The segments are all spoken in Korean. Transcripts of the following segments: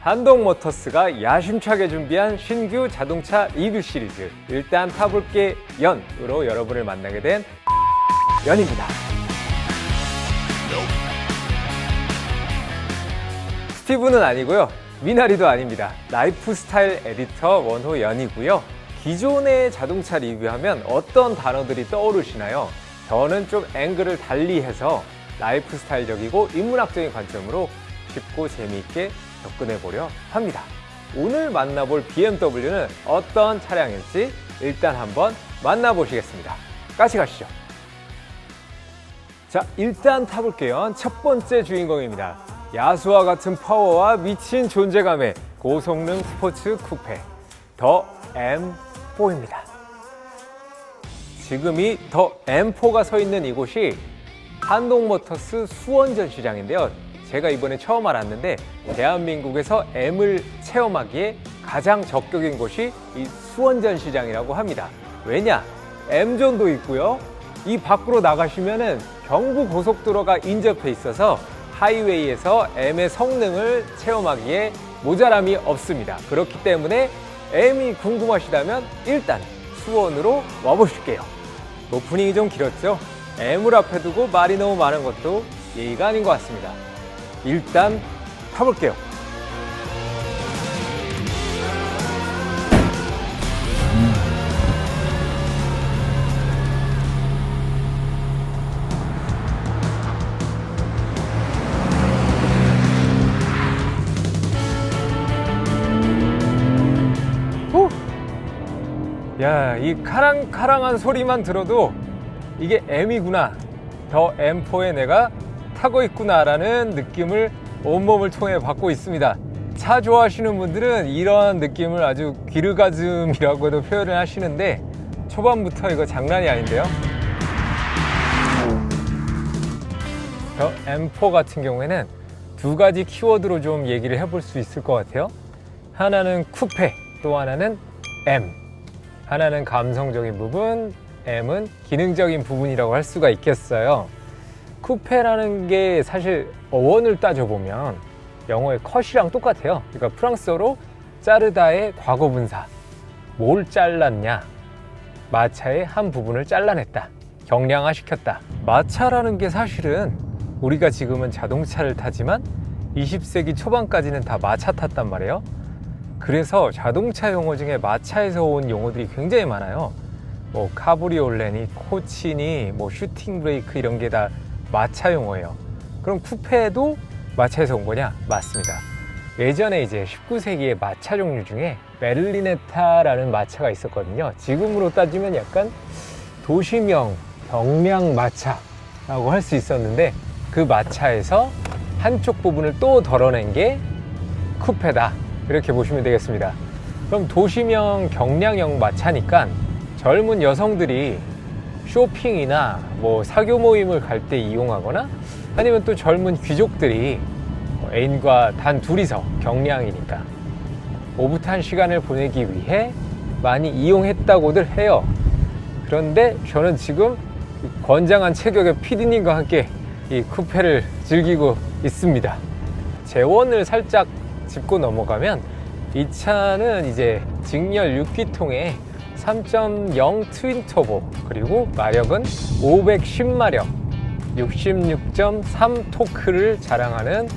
한동모터스가 야심차게 준비한 신규 자동차 리뷰 시리즈 일단 타볼게 연으로 여러분을 만나게 된 연입니다. 스티브는 아니고요, 미나리도 아닙니다. 라이프스타일 에디터 원호 연이고요. 기존의 자동차 리뷰하면 어떤 단어들이 떠오르시나요? 저는 좀 앵글을 달리해서 라이프스타일적이고 인문학적인 관점으로 쉽고 재미있게 접근해보려 합니다. 오늘 만나볼 BMW는 어떤 차량일지 일단 한번 만나보시겠습니다. 같이 가시죠. 자, 일단 타볼게요. 첫 번째 주인공입니다. 야수와 같은 파워와 미친 존재감의 고성능 스포츠 쿠페 더 M4입니다. 지금 이 더 M4가 서 있는 이곳이 한동모터스 수원전 시장인데요. 제가 이번에 처음 알았는데 대한민국에서 M을 체험하기에 가장 적격인 곳이 이 수원전 시장이라고 합니다. 왜냐? M존도 있고요. 이 밖으로 나가시면은 경부 고속도로가 인접해 있어서 하이웨이에서 M의 성능을 체험하기에 모자람이 없습니다. 그렇기 때문에 M이 궁금하시다면 일단 수원으로 와보실게요. 오프닝이 좀 길었죠? M을 앞에 두고 말이 너무 많은 것도 예의가 아닌 것 같습니다. 일단 타볼게요. 야, 이 카랑카랑한 소리만 들어도 이게 M이구나, 더 M4에 내가 타고 있구나라는 느낌을 온몸을 통해 받고 있습니다. 차 좋아하시는 분들은 이런 느낌을 아주 귀르가즘이라고도 표현을 하시는데 초반부터 이거 장난이 아닌데요. 더 M4 같은 경우에는 두 가지 키워드로 좀 얘기를 해볼 수 있을 것 같아요. 하나는 쿠페, 또 하나는 M. 하나는 감성적인 부분, M은 기능적인 부분이라고 할 수가 있겠어요. 쿠페라는 게 사실 어원을 따져보면 영어의 컷이랑 똑같아요. 그러니까 프랑스어로 자르다의 과거분사. 뭘 잘랐냐? 마차의 한 부분을 잘라냈다. 경량화시켰다. 마차라는 게 사실은 우리가 지금은 자동차를 타지만 20세기 초반까지는 다 마차 탔단 말이에요. 그래서 자동차 용어 중에 마차에서 온 용어들이 굉장히 많아요. 뭐 카브리올레니, 코치니, 뭐 슈팅 브레이크 이런 게 다 마차 용어예요. 그럼 쿠페도 마차에서 온 거냐? 맞습니다. 예전에 이제 19세기의 마차 종류 중에 베를리네타라는 마차가 있었거든요. 지금으로 따지면 약간 도시명 경량 마차라고 할 수 있었는데 그 마차에서 한쪽 부분을 또 덜어낸 게 쿠페다, 이렇게 보시면 되겠습니다. 그럼 도시명 경량형 마차니까 젊은 여성들이 쇼핑이나 뭐 사교 모임을 갈 때 이용하거나 아니면 또 젊은 귀족들이 애인과 단 둘이서 경량이니까 오붓한 시간을 보내기 위해 많이 이용했다고들 해요. 그런데 저는 지금 건장한 체격의 PD님과 함께 이 쿠페를 즐기고 있습니다. 재원을 살짝 짚고 넘어가면 이 차는 이제 직렬 6기통에 3.0 트윈터보, 그리고 마력은 510마력, 66.3 토크를 자랑하는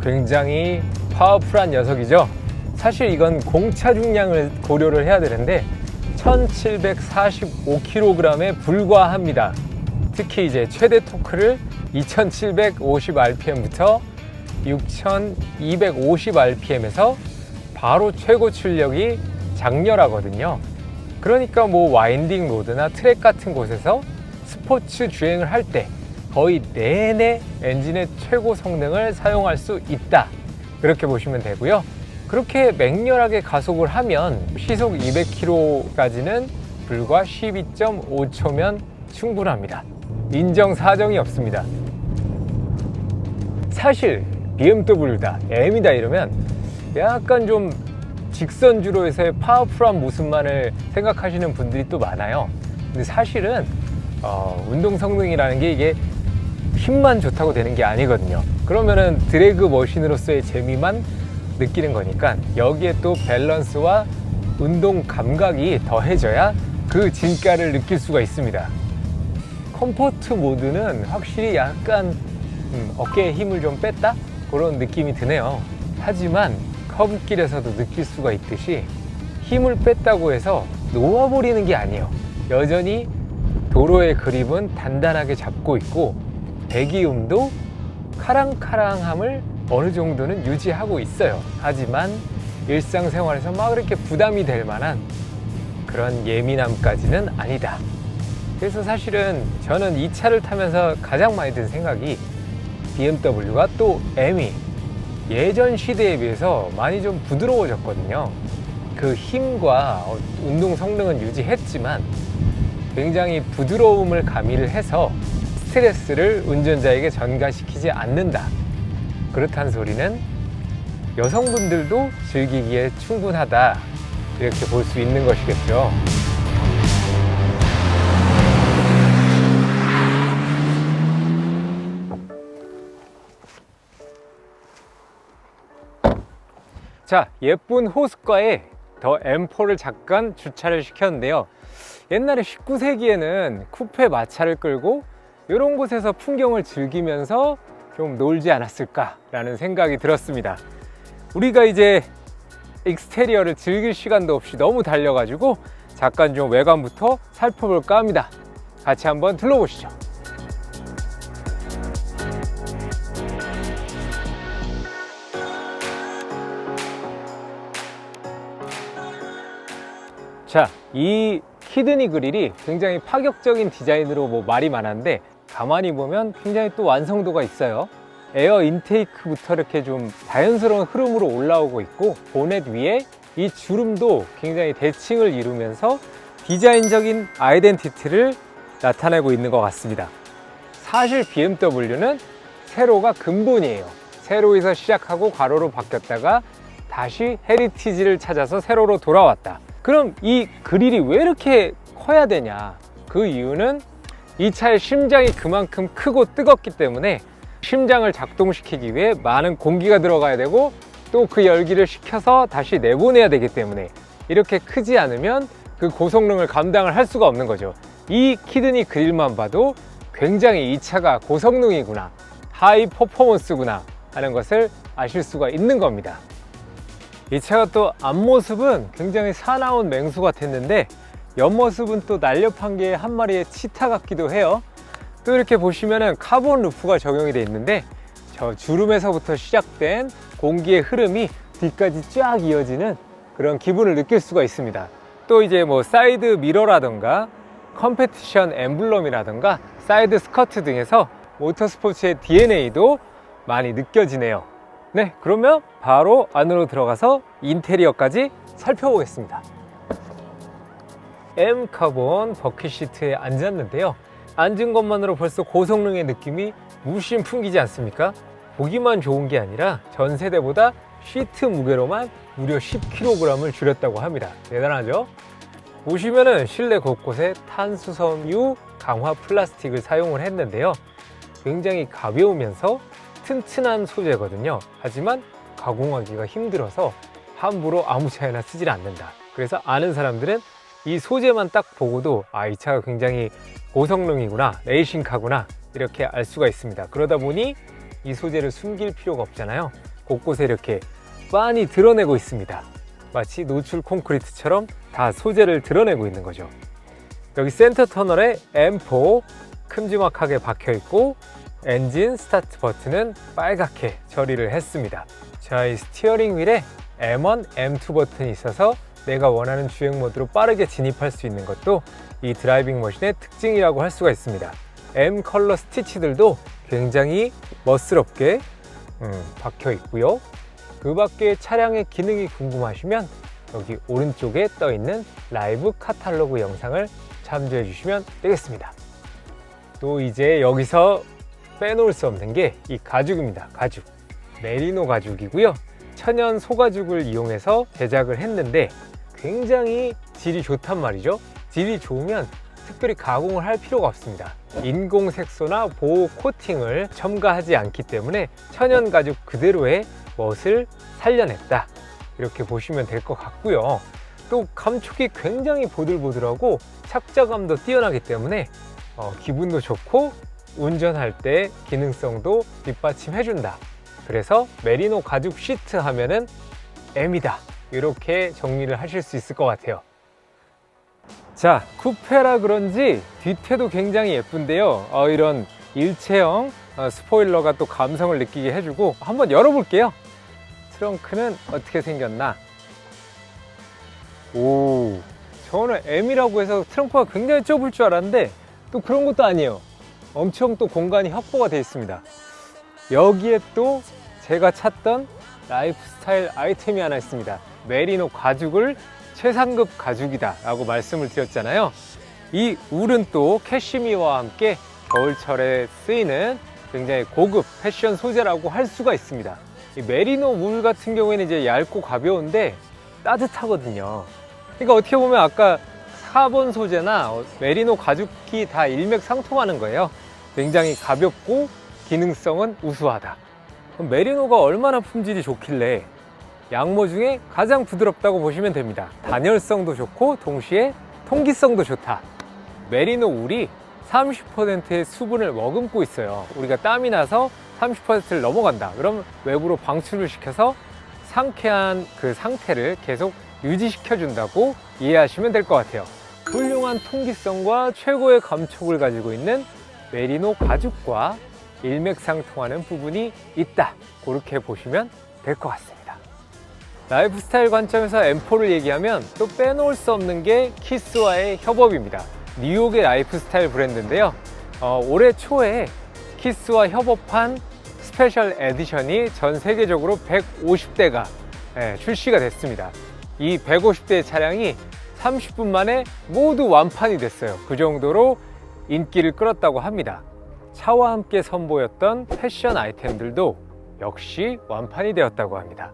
굉장히 파워풀한 녀석이죠. 사실 이건 공차 중량을 고려를 해야 되는데 1745kg에 불과합니다. 특히 이제 최대 토크를 2750rpm부터 6250rpm에서 바로 최고 출력이 장렬하거든요. 그러니까 뭐 와인딩 로드나 트랙 같은 곳에서 스포츠 주행을 할 때 거의 내내 엔진의 최고 성능을 사용할 수 있다, 그렇게 보시면 되고요. 그렇게 맹렬하게 가속을 하면 시속 200km까지는 불과 12.5초면 충분합니다. 인정사정이 없습니다. 사실 BMW다, M이다 이러면 약간 좀 직선주로에서의 파워풀한 모습만을 생각하시는 분들이 또 많아요. 근데 사실은 운동 성능이라는 게 이게 힘만 좋다고 되는 게 아니거든요. 그러면은 드래그 머신으로서의 재미만 느끼는 거니까 여기에 또 밸런스와 운동 감각이 더해져야 그 진가를 느낄 수가 있습니다. 컴포트 모드는 확실히 약간 어깨에 힘을 좀 뺐다? 그런 느낌이 드네요. 하지만 커브길에서도 느낄 수가 있듯이 힘을 뺐다고 해서 놓아버리는 게 아니에요. 여전히 도로의 그립은 단단하게 잡고 있고 배기음도 카랑카랑함을 어느 정도는 유지하고 있어요. 하지만 일상생활에서 막 그렇게 부담이 될 만한 그런 예민함까지는 아니다. 그래서 사실은 저는 이 차를 타면서 가장 많이 든 생각이 BMW가 또 M이 예전 시대에 비해서 많이 좀 부드러워졌거든요. 그 힘과 운동 성능은 유지했지만 굉장히 부드러움을 가미를 해서 스트레스를 운전자에게 전가시키지 않는다. 그렇다는 소리는 여성분들도 즐기기에 충분하다, 이렇게 볼 수 있는 것이겠죠. 자, 예쁜 호숫가에 더 M4를 잠깐 주차를 시켰는데요. 옛날에 19세기에는 쿠페 마차를 끌고 이런 곳에서 풍경을 즐기면서 좀 놀지 않았을까라는 생각이 들었습니다. 우리가 이제 익스테리어를 즐길 시간도 없이 너무 달려가지고 잠깐 좀 외관부터 살펴볼까 합니다. 같이 한번 둘러보시죠. 자, 이 키드니 그릴이 굉장히 파격적인 디자인으로 말이 많았는데 가만히 보면 굉장히 또 완성도가 있어요. 에어 인테이크부터 이렇게 좀 자연스러운 흐름으로 올라오고 있고 보넷 위에 이 주름도 굉장히 대칭을 이루면서 디자인적인 아이덴티티를 나타내고 있는 것 같습니다. 사실 BMW는 세로가 근본이에요. 세로에서 시작하고 가로로 바뀌었다가 다시 헤리티지를 찾아서 세로로 돌아왔다. 그럼 이 그릴이 왜 이렇게 커야 되냐? 그 이유는 이 차의 심장이 그만큼 크고 뜨겁기 때문에 심장을 작동시키기 위해 많은 공기가 들어가야 되고 또 그 열기를 식혀서 다시 내보내야 되기 때문에 이렇게 크지 않으면 그 고성능을 감당을 할 수가 없는 거죠. 이 키드니 그릴만 봐도 굉장히 이 차가 고성능이구나, 하이 퍼포먼스구나 하는 것을 아실 수가 있는 겁니다. 이 차가 또 앞모습은 굉장히 사나운 맹수 같았는데 옆모습은 또 날렵한 게 한 마리의 치타 같기도 해요. 또 이렇게 보시면은 카본 루프가 적용이 되어 있는데 저 주름에서부터 시작된 공기의 흐름이 뒤까지 쫙 이어지는 그런 기분을 느낄 수가 있습니다. 또 이제 사이드 미러라던가 컴페티션 엠블럼이라던가 사이드 스커트 등에서 모터스포츠의 DNA도 많이 느껴지네요. 네, 그러면 바로 안으로 들어가서 인테리어까지 살펴보겠습니다. M 카본 버킷 시트에 앉았는데요. 앉은 것만으로 벌써 고성능의 느낌이 물씬 풍기지 않습니까? 보기만 좋은 게 아니라 전 세대보다 시트 무게로만 무려 10kg을 줄였다고 합니다. 대단하죠? 보시면은 실내 곳곳에 탄수섬유 강화 플라스틱을 사용을 했는데요. 굉장히 가벼우면서 튼튼한 소재거든요. 하지만 가공하기가 힘들어서 함부로 아무 차에나 쓰질 않는다. 그래서 아는 사람들은 이 소재만 딱 보고도 이 차가 굉장히 고성능이구나, 레이싱카구나 이렇게 알 수가 있습니다. 그러다 보니 이 소재를 숨길 필요가 없잖아요. 곳곳에 이렇게 빤히 드러내고 있습니다. 마치 노출 콘크리트처럼 다 소재를 드러내고 있는 거죠. 여기 센터 터널에 M4 큼지막하게 박혀 있고 엔진 스타트 버튼은 빨갛게 처리를 했습니다. 자, 이 스티어링 휠에 M1, M2 버튼이 있어서 내가 원하는 주행 모드로 빠르게 진입할 수 있는 것도 이 드라이빙 머신의 특징이라고 할 수가 있습니다. M 컬러 스티치들도 굉장히 멋스럽게 박혀 있고요. 그 밖에 차량의 기능이 궁금하시면 여기 오른쪽에 떠 있는 라이브 카탈로그 영상을 참조해 주시면 되겠습니다. 또 이제 여기서 빼놓을 수 없는 게 이 가죽입니다. 가죽. 메리노 가죽이고요. 천연 소가죽을 이용해서 제작을 했는데 굉장히 질이 좋단 말이죠. 질이 좋으면 특별히 가공을 할 필요가 없습니다. 인공 색소나 보호 코팅을 첨가하지 않기 때문에 천연 가죽 그대로의 멋을 살려냈다, 이렇게 보시면 될 것 같고요. 또 감촉이 굉장히 보들보들하고 착자감도 뛰어나기 때문에 기분도 좋고 운전할 때 기능성도 뒷받침해준다. 그래서 메리노 가죽 시트 하면은 M이다, 이렇게 정리를 하실 수 있을 것 같아요. 자, 쿠페라 그런지 뒤태도 굉장히 예쁜데요. 이런 일체형 스포일러가 또 감성을 느끼게 해주고, 한번 열어볼게요. 트렁크는 어떻게 생겼나? 오, 저는 M이라고 해서 트렁크가 굉장히 좁을 줄 알았는데 또 그런 것도 아니에요. 엄청 또 공간이 확보가 되어 있습니다. 여기에 또 제가 찾던 라이프스타일 아이템이 하나 있습니다. 메리노 가죽을 최상급 가죽이다 라고 말씀을 드렸잖아요. 이 울은 또 캐시미어와 함께 겨울철에 쓰이는 굉장히 고급 패션 소재라고 할 수가 있습니다. 이 메리노 울 같은 경우에는 이제 얇고 가벼운데 따뜻하거든요. 그러니까 어떻게 보면 아까 카본 소재나 메리노 가죽이 다 일맥상통하는 거예요. 굉장히 가볍고 기능성은 우수하다. 그럼 메리노가 얼마나 품질이 좋길래 양모 중에 가장 부드럽다고 보시면 됩니다. 단열성도 좋고 동시에 통기성도 좋다. 메리노 울이 30%의 수분을 머금고 있어요. 우리가 땀이 나서 30%를 넘어간다, 그럼 외부로 방출을 시켜서 상쾌한 그 상태를 계속 유지시켜 준다고 이해하시면 될 것 같아요. 훌륭한 통기성과 최고의 감촉을 가지고 있는 메리노 가죽과 일맥상통하는 부분이 있다, 그렇게 보시면 될 것 같습니다. 라이프스타일 관점에서 M4를 얘기하면 또 빼놓을 수 없는 게 키스와의 협업입니다. 뉴욕의 라이프스타일 브랜드인데요. 올해 초에 키스와 협업한 스페셜 에디션이 전 세계적으로 150대가 출시가 됐습니다. 이 150대의 차량이 30분 만에 모두 완판이 됐어요. 그 정도로 인기를 끌었다고 합니다. 차와 함께 선보였던 패션 아이템들도 역시 완판이 되었다고 합니다.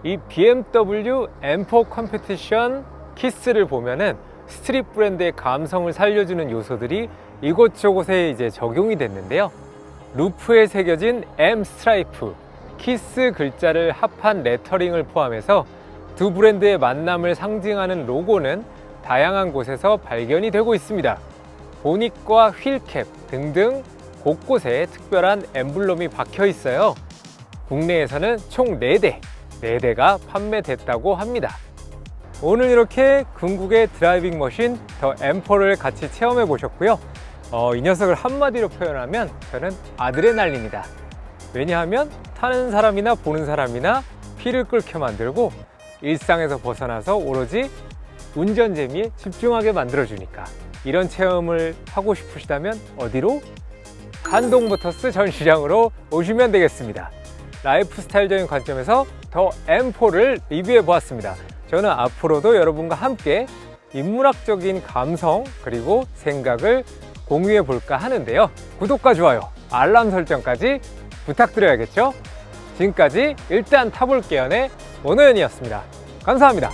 이 BMW M4 컴피티션 키스를 보면은 스트릿 브랜드의 감성을 살려주는 요소들이 이곳저곳에 이제 적용이 됐는데요. 루프에 새겨진 M 스트라이프, 키스 글자를 합한 레터링을 포함해서 두 브랜드의 만남을 상징하는 로고는 다양한 곳에서 발견이 되고 있습니다. 보닛과 휠캡 등등 곳곳에 특별한 엠블럼이 박혀 있어요. 국내에서는 총 4대가 판매됐다고 합니다. 오늘 이렇게 궁극의 드라이빙 머신 더 M4를 같이 체험해 보셨고요. 이 녀석을 한마디로 표현하면 저는 아드레날린이다. 왜냐하면 타는 사람이나 보는 사람이나 피를 끓게 만들고 일상에서 벗어나서 오로지 운전 재미에 집중하게 만들어주니까. 이런 체험을 하고 싶으시다면 어디로? 한동모터스 전시장으로 오시면 되겠습니다. 라이프스타일적인 관점에서 더 M4를 리뷰해 보았습니다. 저는 앞으로도 여러분과 함께 인문학적인 감성 그리고 생각을 공유해 볼까 하는데요. 구독과 좋아요, 알람 설정까지 부탁드려야겠죠? 지금까지 일단 타볼게요의 원호연이었습니다. 감사합니다.